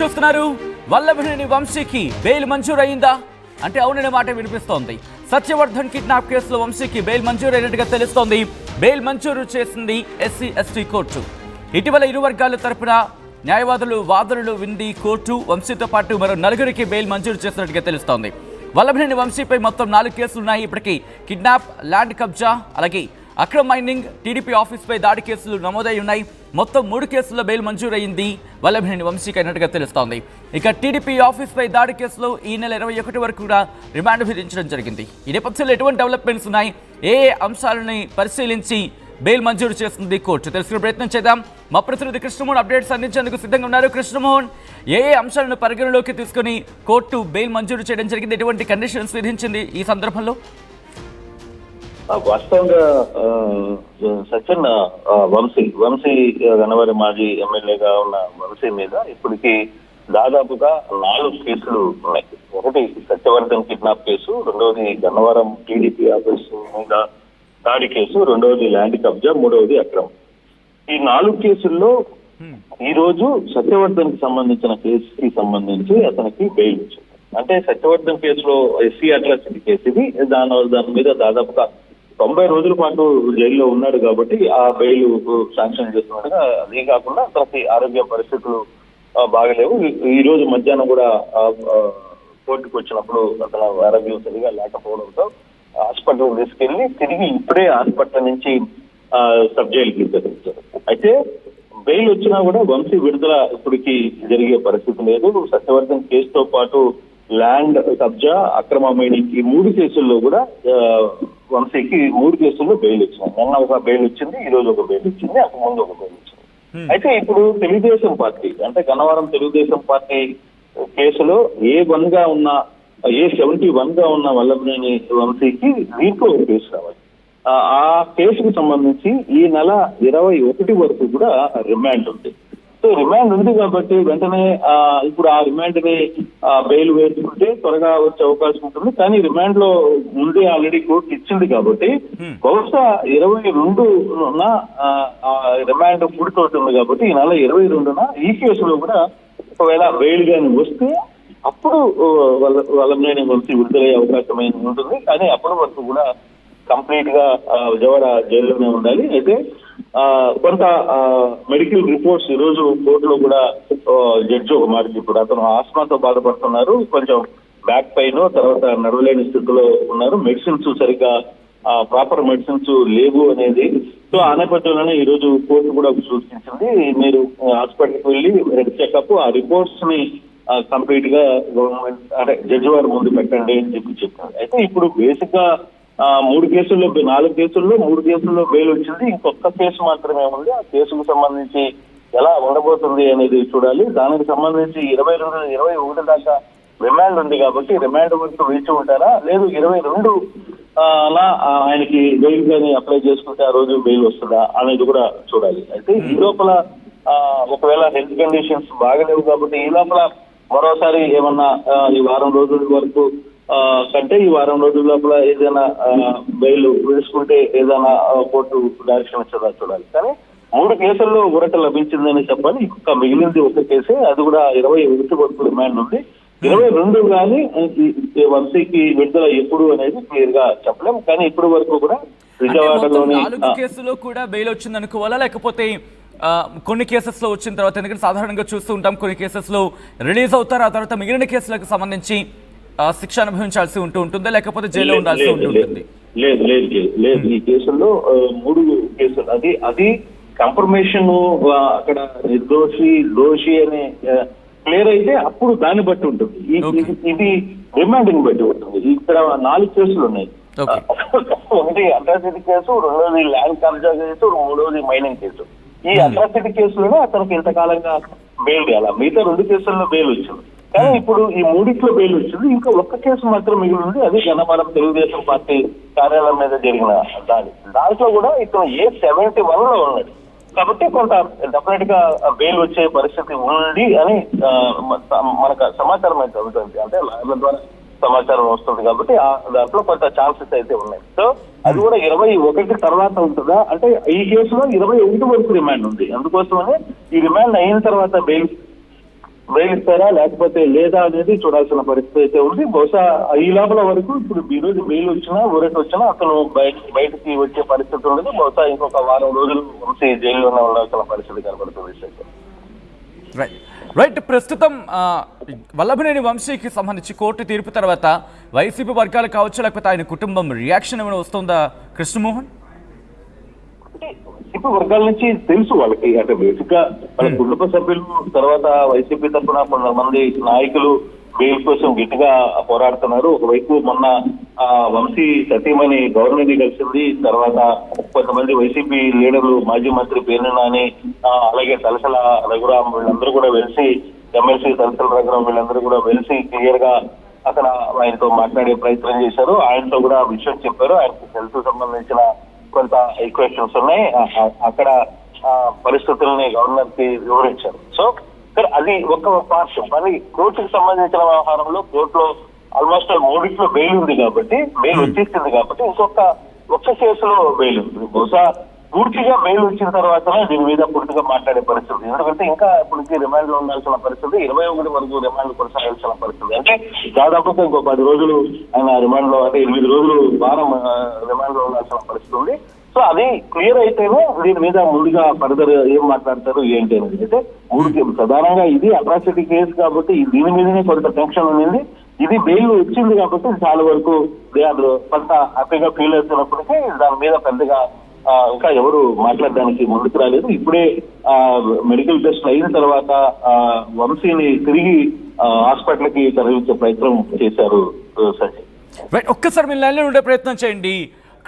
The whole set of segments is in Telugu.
చూస్తున్నారు. వల్లభనేని వంశీకి బెయిల్ మంజూరు అయిందా అంటే అవుననే మాట వినిపిస్తోంది. సత్యవర్ధన్ కిడ్నాప్ కేసులో వంశీకి బెయిల్ మంజూరు అయినట్టుగా తెలుస్తోంది. బెయిల్ మంజూరు చేసింది ఎస్సీ/ఎస్టీ కోర్టు. ఇటీవల ఇరు వర్గాల తరపున న్యాయవాదులు వాదనలు వింది కోర్టు. వంశీతో పాటు మరో నలుగురికి బెయిల్ మంజూరు చేసినట్టుగా తెలుస్తోంది. వల్లభనేని వంశీపై మొత్తం 4 కేసులున్నాయి. ఇప్పటికీ కిడ్నాప్, ల్యాండ్ కబ్జా, అలాగే అక్రమ మైనింగ్, టీడీపీ ఆఫీస్పై దాడి కేసులు నమోదై ఉన్నాయి. మొత్తం 3 కేసుల్లో బెయిల్ మంజూరయ్యింది వల్లభనేని వంశీకి అయినట్టుగా తెలుస్తోంది. ఇక టీడీపీ ఆఫీస్పై దాడి కేసులో ఈ నెల 21 వరకు కూడా రిమాండ్ విధించడం జరిగింది. ఈ నేపథ్యంలో ఎటువంటి డెవలప్మెంట్స్ ఉన్నాయి, ఏ అంశాలని పరిశీలించి బెయిల్ మంజూరు చేస్తుంది కోర్టు తెలుసుకునే ప్రయత్నం చేద్దాం. మా ప్రతినిధి కృష్ణమోహన్ అప్డేట్స్ అందించేందుకు సిద్ధంగా ఉన్నారు. కృష్ణమోహన్, ఏ అంశాలను పరిగణలోకి తీసుకుని కోర్టు బెయిల్ మంజూరు చేయడం జరిగింది? ఎటువంటి కండిషన్స్ విధించింది ఈ సందర్భంలో? వాస్తవంగా సచిన్ వంశీ గన్నవరం మాజీ ఎమ్మెల్యేగా ఉన్న వంశీ మీద ఇప్పటికి దాదాపుగా 4 కేసులు ఉన్నాయి. ఒకటి సత్యవర్ధన్ కిడ్నాప్ కేసు, రెండవది గన్నవరం టీడీపీ ఆఫీసు మీద దాడి కేసు, రెండవది ల్యాండ్ కబ్జా, మూడవది అక్రమం. ఈ 4 కేసుల్లో ఈ రోజు సత్యవర్ధన్ కి సంబంధించిన కేసుకి సంబంధించి అతనికి బెయిల్ ఇచ్చింది. అంటే సత్యవర్ధన్ కేసులో ఎస్సీ అట్రాసిటీ కేసు ఇది. దాని మీద దాదాపుగా 90 రోజుల పాటు జైల్లో ఉన్నాడు కాబట్టి ఆ బెయిల్ శాంక్షన్ చేస్తున్నట్టుగా. అదే కాకుండా అతనికి ఆరోగ్య పరిస్థితులు బాగలేవు. ఈ రోజు మధ్యాహ్నం కూడా కోర్టుకు వచ్చినప్పుడు అతను ఆరోగ్యం సరిగా లేకపోవడంతో హాస్పిటల్ తీసుకెళ్లి తిరిగి ఇప్పుడే హాస్పిటల్ నుంచి సబ్ జైలుకి తరలించారు. అయితే బెయిల్ వచ్చినా కూడా వంశీ విడుదల ఇప్పటికి జరిగే పరిస్థితి లేదు. సత్యవర్ధన్ కేసుతో పాటు ల్యాండ్ కబ్జా, అక్రమ మైనింగ్, ఈ 3 కేసుల్లో కూడా వంశీకి 3 కేసుల్లో బెయిల్ వచ్చినాయి. నిన్న ఒక బెయిల్ వచ్చింది, ఈ రోజు ఒక బెయిల్ వచ్చింది, అక్కడ ముందు ఒక బెయిల్ వచ్చింది. అయితే ఇప్పుడు తెలుగుదేశం పార్టీ అంటే గన్నవరం తెలుగుదేశం పార్టీ కేసులో A1 గా ఉన్న A71 గా ఉన్న వల్లభనేని వంశీకి దీంట్లో ఒక కేసు రావాలి. ఆ కేసుకు సంబంధించి ఈ నెల 21 వరకు కూడా రిమాండ్ ఉంది. సో రిమాండ్ ఉంది కాబట్టి వెంటనే ఇప్పుడు ఆ రిమాండ్ ని బెయిల్ వేసుకుంటే త్వరగా వచ్చే అవకాశం ఉంటుంది. కానీ రిమాండ్ లో ముందే ఆల్రెడీ కోర్టు ఇచ్చింది కాబట్టి బహుశా 22న రిమాండ్ పూర్తవుతుంది కాబట్టి ఈ నెల 22న ఈ కేసులో కూడా ఒకవేళ బెయిల్ గాని వస్తే అప్పుడు వల్లభనేని వంశీ విడుదలయ్యే అవకాశం ఉంటుంది. కానీ అప్పటి వరకు కూడా కంప్లీట్ గా విజయవాడ జైల్లోనే ఉండాలి. అయితే కొంత మెడికల్ రిపోర్ట్స్ ఈ రోజు కోర్టులో కూడా జడ్జి ఒక మాట ఇప్పుడు అతను ఆస్మాతో బాధపడుతున్నారు, కొంచెం బ్యాక్ పెయిన్, తర్వాత నడవలేని స్థితిలో ఉన్నారు, మెడిసిన్స్ సరిగ్గా ప్రాపర్ మెడిసిన్స్ లేవు అనేది. సో ఆ నేపథ్యంలోనే ఈ రోజు కోర్టు కూడా సూచించింది, మీరు హాస్పిటల్కి వెళ్ళి హెడ్ చెకప్, ఆ రిపోర్ట్స్ ని కంప్లీట్ గా గవర్నమెంట్ అంటే జడ్జి వారి ముందు పెట్టండి అని చెప్పారు. అయితే ఇప్పుడు బేసిక్ గా 3 కేసుల్లో 4 కేసుల్లో 3 కేసుల్లో బెయిల్ వచ్చింది. ఇంకొక కేసు మాత్రమే ఉంది. ఆ కేసుకు సంబంధించి ఎలా ఉండబోతుంది అనేది చూడాలి. దానికి సంబంధించి 21 దాకా రిమాండ్ ఉంది కాబట్టి రిమాండ్ వరకు వేచి ఉంటారా, లేదు 22 ఆయనకి బెయిల్ కానీ అప్లై చేసుకుంటే ఆ రోజు బెయిల్ వస్తుందా అనేది కూడా చూడాలి. అయితే ఈ లోపల ఒకవేళ హెల్త్ కండిషన్స్ బాగలేవు కాబట్టి ఈ లోపల మరోసారి ఏమన్నా ఈ వారం రోజుల వరకు కంటే ఈ వారం రోజుల లోపల ఏదైనా బెయిల్ వేసుకుంటే ఏదైనా కోర్టు డైరెక్షన్ వచ్చేదా చూడాలి. కానీ 3 కేసుల్లో ఊరట లభించిందని చెప్పాలి. ఇంకా మిగిలింది ఒక కేసే, అది కూడా 21 వరకు రిమాండ్ ఉంది. 22 కానీ వంశీకి విడుదల ఎప్పుడు అనేది క్లియర్ గా చెప్పలేం. కానీ ఇప్పటి వరకు కూడా విజయవాడలోని 4 కేసులో కూడా బెయిల్ వచ్చింది అనుకోవాలా, లేకపోతే కొన్ని కేసెస్ లో వచ్చిన తర్వాత? ఎందుకంటే సాధారణంగా చూస్తూ ఉంటాం కొన్ని కేసెస్ లో రిలీజ్ అవుతారు, ఆ తర్వాత మిగిలిన కేసులకు సంబంధించి శిక్ష అనుభవించాల్సి ఉంటుందా, లేకపోతే జైల్లో ఉండాల్సి ఉంటుంది? లేదు ఈ కేసుల్లో 3 కేసులు అది కన్ఫర్మేషన్ అక్కడ దోషి అనే క్లియర్ అయితే అప్పుడు దాన్ని బట్టి ఉంటుంది. ఇది రిమాండింగ్ బట్టి ఉంటుంది. ఇక్కడ 4 కేసులు ఉన్నాయి. ఒకటి అట్రాసిటీ కేసు, రెండోది ల్యాండ్ కబ్జా కేసు, మూడోది మైనింగ్ కేసు. ఈ అట్రాసిటీ కేసులోనే అతనికి ఇంతకాలంగా బెయిల్ చేయాలి. మిగతా 2 కేసుల్లో బెయిల్ వచ్చింది. కానీ ఇప్పుడు ఈ 3 బెయిల్ వచ్చింది. ఇంకా ఒక్క కేసు మాత్రం మిగిలి ఉంది. అది గన్నవరం తెలుగుదేశం పార్టీ కార్యాలయం మీద జరిగిన దాంట్లో కూడా ఇతను A71 లో ఉన్నాడు కాబట్టి కొంత డెఫినెట్ గా బెయిల్ వచ్చే పరిస్థితి ఉంది అని మనకు సమాచారం అయితే ఉంటుంది. అంటే లాయర్ల ద్వారా సమాచారం వస్తుంది కాబట్టి దాంట్లో కొంత ఛాన్సెస్ అయితే ఉన్నాయి. సో అది కూడా 21 తర్వాత ఉంటుందా అంటే ఈ కేసులో 21 వరకు రిమాండ్ ఉంది. అందుకోసమనే ఈ రిమాండ్ అయిన తర్వాత బెయిల్ బెయిల్ ఇస్తారా లేకపోతే లేదా అనేది చూడాల్సిన పరిస్థితి అయితే ఉంది. బహుశా ఈ లోపల వరకు ఇప్పుడు ఈ రోజు బెయిల్ వచ్చినా ఊరేట్ వచ్చినా అతను బయటికి వచ్చే పరిస్థితి ఉండదు. బహుశా ఇంకొక వారం రోజులు వంశీ జైల్లోనే ఉండాల్సిన పరిస్థితి కనబడుతుంది. రైట్ ప్రస్తుతం వల్లభనేని వంశీకి సంబంధించి కోర్టు తీర్పు తర్వాత వైసీపీ వర్గాలు కావచ్చు లేకపోతే ఆయన కుటుంబం రియాక్షన్ ఏమైనా వస్తుందా కృష్ణమోహన్? వైసీపీ వర్గాల నుంచి తెలుసు వాళ్ళకి, అంటే బేసిక్ గా వాళ్ళ కుటుంబ సభ్యులు తర్వాత వైసీపీ తరఫున కొంతమంది నాయకులు బెయిల్ కోసం గట్టిగా పోరాడుతున్నారు. ఒకవైపు మొన్న వంశీ సతీమణి గవర్నర్ని కలిసింది. తర్వాత కొంతమంది వైసీపీ లీడర్లు మాజీ మంత్రి పేర్ని నాని అలాగే తలసల రఘురాం వీళ్ళందరూ కూడా వెలిసి ఎమ్మెల్సీ తలసల రఘురాం వీళ్ళందరూ కూడా వెలిసి క్లియర్ గా అక్కడ ఆయనతో మాట్లాడే ప్రయత్నం చేశారు. ఆయనతో కూడా విషయం చెప్పారు. ఆయనకు హెల్త్ సంబంధించిన కొంత ఈక్వేషన్స్ ఉన్నాయి. అక్కడ పరిస్థితుల్ని గవర్నర్ కి వివరించారు. సో అది ఒక పార్ట్. మరి కోర్టుకు సంబంధించిన వ్యవహారంలో కోర్టులో ఆల్మోస్ట్ మూడిట్లో బెయిల్ ఉంది కాబట్టి, బెయిల్ వచ్చేసింది కాబట్టి ఒక్క కేసులో బెయిల్ ఉంది. బహుశా పూర్తిగా బెయిల్ వచ్చిన తర్వాత దీని మీద పూర్తిగా మాట్లాడే పరిస్థితి. ఎందుకంటే ఇంకా ఇప్పటికి రిమాండ్ లో ఉండాల్సిన పరిస్థితి, 21 వరకు రిమాండ్ కొనసాగాల్సిన పరిస్థితి. అంటే దాదాపుగా ఇంకో 10 రోజులు ఆయన రిమాండ్ లో, అంటే 8 రోజులు వారం రిమాండ్ లో ఉండాల్సిన పరిస్థితి ఉంది. సో అది క్లియర్ అయితేనే దీని మీద ముందుగా ఫర్దర్ ఏం మాట్లాడతారు ఏంటి అనేది. అయితే ప్రధానంగా ఇది అట్రాసిటీ కేసు కాబట్టి దీని మీదనే కొంత టెన్షన్ ఉంది. ఇది బెయిల్ వచ్చింది కాబట్టి చాలా వరకు కొంత హ్యాపీగా ఫీల్ అవుతున్నప్పటికీ దాని మీద పెద్దగా ఇంకా ఎవరు మాట్లాడడానికి ముందుకు రాలేదు. ఇప్పుడే మెడికల్ టెస్ట్ అయిన తర్వాత వంశీని తిరిగి హాస్పిటల్ కి తరలించే ప్రయత్నం చేశారు. సంజయ్ ఒక్కసారి మీరు లైన్లో ఉండే ప్రయత్నం చేయండి.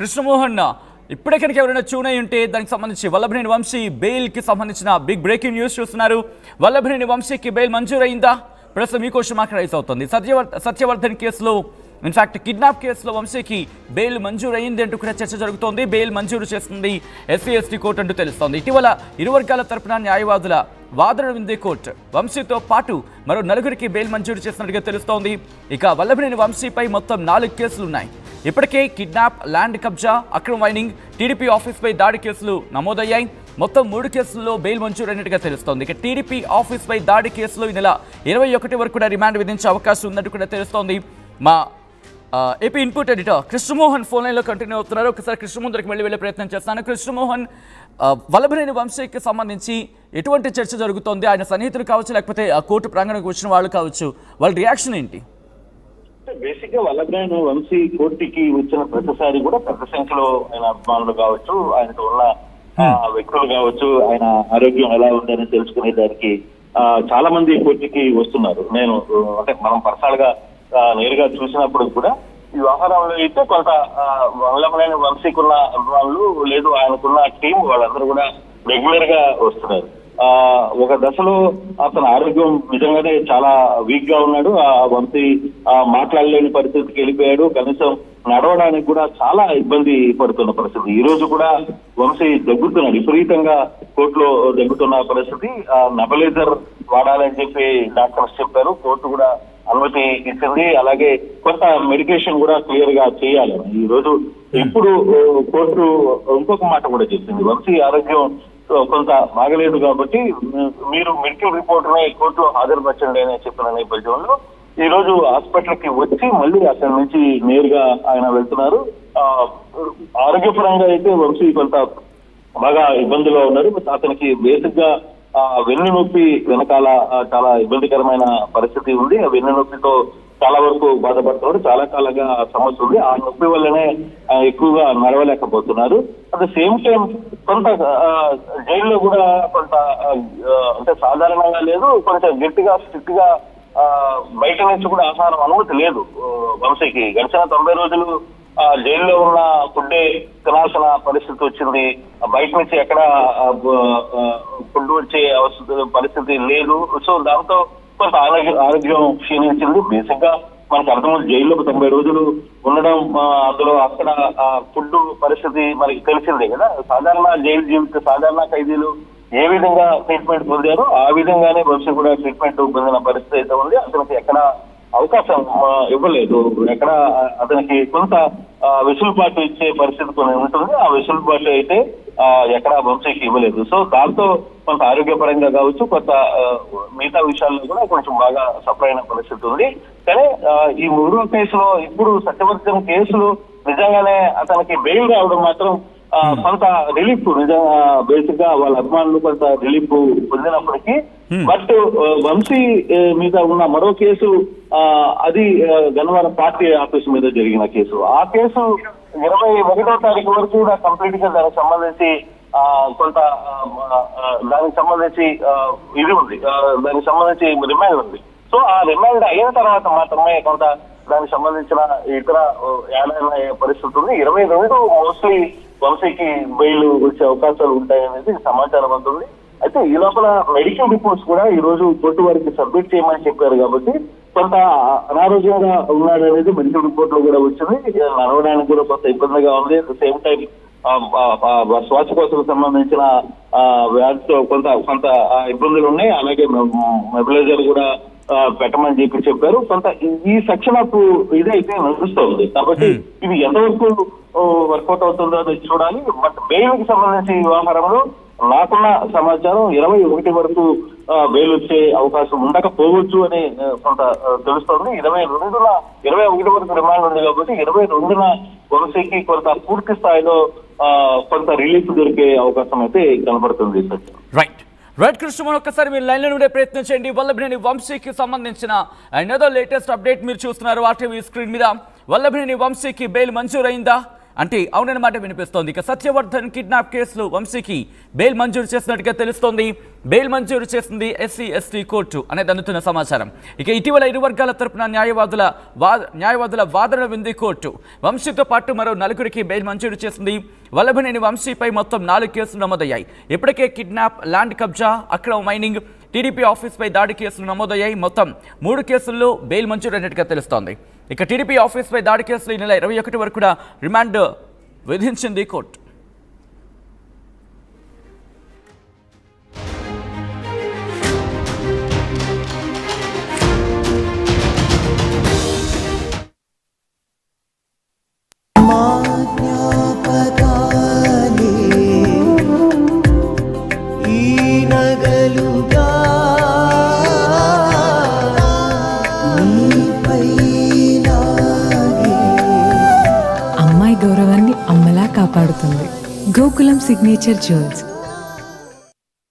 కృష్ణమోహన్, ఇప్పుడే కనుక ఎవరైనా చూన్ అయి ఉంటే దానికి సంబంధించి వల్లభనేని వంశీ బెయిల్ కి సంబంధించిన బిగ్ బ్రేకింగ్ న్యూస్ చూస్తున్నారు. వల్లభనేని వంశీకి బెయిల్ మంజూరైందా? ప్రస్తుతం మీకోసం మాకు రైస్ అవుతుంది. సత్యవర్ధన్ కేసులో, ఇన్ఫాక్ట్ కిడ్నాప్ కేసులో వంశీకి బెయిల్ మంజూరు అయింది అంటూ కూడా చర్చ జరుగుతోంది. బెయిల్ మంజూరు చేస్తుంది ఎస్సీ ఎస్టీ కోర్టు అంటూ తెలుస్తోంది. ఇటీవల ఇరు వర్గాల తరపున న్యాయవాదుల వాదన విందే కోర్టు వంశీతో పాటు మరో 4గురికి బెయిల్ మంజూరు చేసినట్టుగా తెలుస్తోంది. ఇక వల్లభనేని వంశీపై మొత్తం 4 కేసులు ఉన్నాయి. ఇప్పటికే కిడ్నాప్, ల్యాండ్ కబ్జా, అక్రమ మైనింగ్, టీడీపీ ఆఫీస్పై దాడి కేసులు నమోదయ్యాయి. మొత్తం 3 కేసుల్లో బెయిల్ మంజూరైనట్టుగా తెలుస్తోంది. ఇక టీడీపీ ఆఫీస్పై దాడి కేసులో ఈ నెల 21 వరకు కూడా రిమాండ్ విధించే అవకాశం ఉన్నట్టు కూడా తెలుస్తోంది. మా AP input editor Krishnamohan phone లైన్లో కంటిన్యూ అవుతున్నారు. ఒకసారి కృష్ణమోహన్ దగ్గరికి వెళ్ళే ప్రయత్నం చేస్తాను. కృష్ణమోహన్, వల్లభనేని వంశీకి సంబంధించి ఎటువంటి చర్చ జరుగుతోంది? ఆయన సన్నిహితులు కావచ్చు లేకపోతే ఆ కోర్టు ప్రాంగణకు వచ్చిన వాళ్ళు కావచ్చు, వాళ్ళ రియాక్షన్ ఏంటి? బేసిక్ గా వల్లభనేని వంశీ కోర్టుకి వచ్చిన ప్రతిసారి కూడా పెద్ద సంఖ్యలో ఆయన అభిమానులు కావచ్చు, ఆయనతో ఉన్న వ్యక్తులు కావచ్చు, ఆయన ఆరోగ్యం ఎలా ఉందని తెలుసుకునే దానికి చాలా మంది కోర్టుకి వస్తున్నారు. నేను అంటే మనం పర్సనల్ గా నేరుగా చూసినప్పుడు కూడా ఈ వ్యవహారంలో అయితే కొంత వల్లభనేని వంశీకున్న అభిమానులు లేదు ఆయనకున్న టీం వాళ్ళందరూ కూడా రెగ్యులర్ గా వస్తున్నారు. ఒక దశలో అతని ఆరోగ్యం నిజంగానే చాలా వీక్ గా ఉన్నాడు. వంశీ మాట్లాడలేని పరిస్థితికి వెళ్ళిపోయాడు. కనీసం నడవడానికి కూడా చాలా ఇబ్బంది పడుతున్న పరిస్థితి. ఈ రోజు కూడా వంశీ దగ్గుతున్నాడు, విపరీతంగా కోర్టులో దగ్గుతున్న పరిస్థితి. నబలైజర్ వాడాలని చెప్పి డాక్టర్స్ చెప్పారు. కోర్టు కూడా అనుమతి ఇచ్చింది. అలాగే కొంత మెడికేషన్ కూడా క్లియర్ గా చేయాలి. ఈ రోజు ఇప్పుడు కోర్టు ఇంకొక మాట కూడా చెప్పింది, వంశీ ఆరోగ్యం కొంత బాగలేదు కాబట్టి మీరు మెడికల్ రిపోర్ట్ ని కోర్టులో హాజరుపరచండి అని చెప్పిన నేపథ్యంలో ఈ రోజు హాస్పిటల్ కి వచ్చి మళ్ళీ అక్కడి నుంచి నేరుగా ఆయన వెళ్తున్నారు. ఆరోగ్యపరంగా అయితే వంశీ కొంత బాగా ఇబ్బందిలో ఉన్నారు. అతనికి బేసిక్ గా వెన్ను నొప్పి వెనకాల చాలా ఇబ్బందికరమైన పరిస్థితి ఉంది. ఆ వెన్ను నొప్పితో చాలా వరకు బాధపడుతున్నారు. చాలా కాలంగా సమస్య ఉంది. ఆ నొప్పి వల్లనే ఎక్కువగా నడవలేకపోతున్నారు. అట్ ద సేమ్ టైం కొంత జైల్లో కూడా కొంత అంటే సాధారణంగా లేదు, కొంచెం గట్టిగా స్ట్రిక్ట్ గా బయట నుంచి కూడా ఆహారం అనుమతి లేదు వంశీకి. గడిచిన 90 రోజులు జైల్లో ఉన్న ఫుడ్డే తినాల్సిన పరిస్థితి వచ్చింది. బయట నుంచి ఎక్కడ ఫుడ్ వచ్చే పరిస్థితి లేదు. సో దాంతో కొంత ఆరోగ్యం క్షీణించింది. బేసిక్ గా మనకు అర్థం, జైల్లో 90 రోజులు ఉండడం, అందులో అక్కడ ఫుడ్ పరిస్థితి మనకి తెలిసిందే కదా. సాధారణ జైలు జీవిత సాధారణ ఖైదీలు ఏ విధంగా ట్రీట్మెంట్ పొందారో ఆ విధంగానే వంశీ కూడా ట్రీట్మెంట్ పొందిన పరిస్థితి అయితే ఉంది. అతనికి ఎక్కడ అవకాశం ఇవ్వలేదు. ఎక్కడ అతనికి కొంత వెసులుబాటు ఇచ్చే పరిస్థితి కొన్ని ఉంటుంది. ఆ వెసులుబాటు అయితే ఎక్కడ వంశీకి ఇవ్వలేదు. సో దాంతో కొంత ఆరోగ్యపరంగా కావచ్చు, కొంత మిగతా విషయాల్లో కూడా కొంచెం బాగా సఫర్ అయిన పరిస్థితి ఉంది. కానీ ఈ 3వ కేసులో ఇప్పుడు సత్యవర్ధన్ కేసులో నిజంగానే అతనికి బెయిల్ రావడం మాత్రం కొంత రిలీఫ్, నిజంగా బేసిక్ గా వాళ్ళ అభిమానులు కొంత రిలీఫ్ పొందినప్పటికీ, బట్ వంశీ మీద ఉన్న మరో కేసు అది గన్నవరం పార్టీ ఆఫీస్ మీద జరిగిన కేసు. ఆ కేసు 21వ తారీఖు వరకు కూడా కంప్లీట్ గా దానికి సంబంధించి కొంత ఇది ఉంది, దానికి సంబంధించి రిమైండ్ ఉంది. సో ఆ రిమైండ్ అయిన తర్వాత మాత్రమే కొంత దానికి సంబంధించిన ఇతర యాడ్ అయ్యే పరిస్థితి ఉంది. 22 మోస్ట్లీ వంశీకి బెయిల్ వచ్చే అవకాశాలు ఉంటాయనేది సమాచారం అవుతుంది. అయితే ఈ లోపల మెడికల్ రిపోర్ట్స్ కూడా ఈ రోజు కోర్టు వారికి సబ్మిట్ చేయమని చెప్పారు కాబట్టి కొంత అనారోగ్యంగా ఉన్నాడనేది మెడికల్ రిపోర్ట్ లో కూడా వచ్చింది. నడవడానికి కూడా కొంత ఇబ్బందిగా ఉంది. అట్ ద సేమ్ టైం శ్వాసకోశకు సంబంధించిన వ్యాధితో కొంత ఇబ్బందులు ఉన్నాయి. అలాగే నెబులైజర్ కూడా పెట్టమని చెప్పారు. కొంత ఈ సెక్షన్ ఆఫ్ ఇదైతే నడుస్తుంది కాబట్టి ఇది ఎంతవరకు వర్కౌట్ అవుతుందో అది చూడాలి. బట్ బెయిల్ కి సంబంధించి వ్యవహారంలో నాకున్న సమాచారం 21 వరకు బెయిల్ వచ్చే అవకాశం ఉండకపోవచ్చు అని కొంత తెలుస్తోంది. 21 వరకు రిమాండ్ ఉంది కాబట్టి 22న వంశీకి కొంత పూర్తి స్థాయిలో కొంత రిలీఫ్ దొరికే అవకాశం అయితే కనబడుతుంది. రైట్ కృష్ణ, ఒక్కసారి మీరు లైన్లో ఉండే ప్రయత్నం చేయండి. వల్లభనేని వంశీకి సంబంధించిన ఏదో లేటెస్ట్ అప్డేట్ మీరు చూస్తున్నారు ఆర్టీవీ స్క్రీన్ మీద. వల్లభనేని వంశీకి బెయిల్ మంజూరైందా అంటే అవునని మాట వినిపిస్తోంది. ఇక సత్యవర్ధన్ కిడ్నాప్ కేసులో వంశీకి బెయిల్ మంజూరు చేసినట్టుగా తెలుస్తోంది. బెయిల్ మంజూరు చేసింది SC/ST కోర్టు అనేది అందుతున్న సమాచారం. ఇక ఇటీవల ఇరు వర్గాల తరపున న్యాయవాదుల వాదన వింది కోర్టు. వంశీతో పాటు మరో 4గురికి బెయిల్ మంజూరు చేసింది. వల్లభనేని వంశీపై మొత్తం 4 కేసులు నమోదయ్యాయి. ఇప్పటికే కిడ్నాప్, ల్యాండ్ కబ్జా, అక్రమ మైనింగ్, టీడీపీ ఆఫీస్పై దాడి కేసులు నమోదయ్యాయి. మొత్తం 3 కేసుల్లో బెయిల్ మంజూరైనట్టుగా తెలుస్తోంది. ఇక టీడీపీ ఆఫీస్పై దాడి కేసులు ఈ నెల 21 వరకు కూడా రిమాండ్ విధించింది కోర్టు. గౌరవాన్ని అమ్మలా కాపాడుతుంది. Gokulam signature jewels.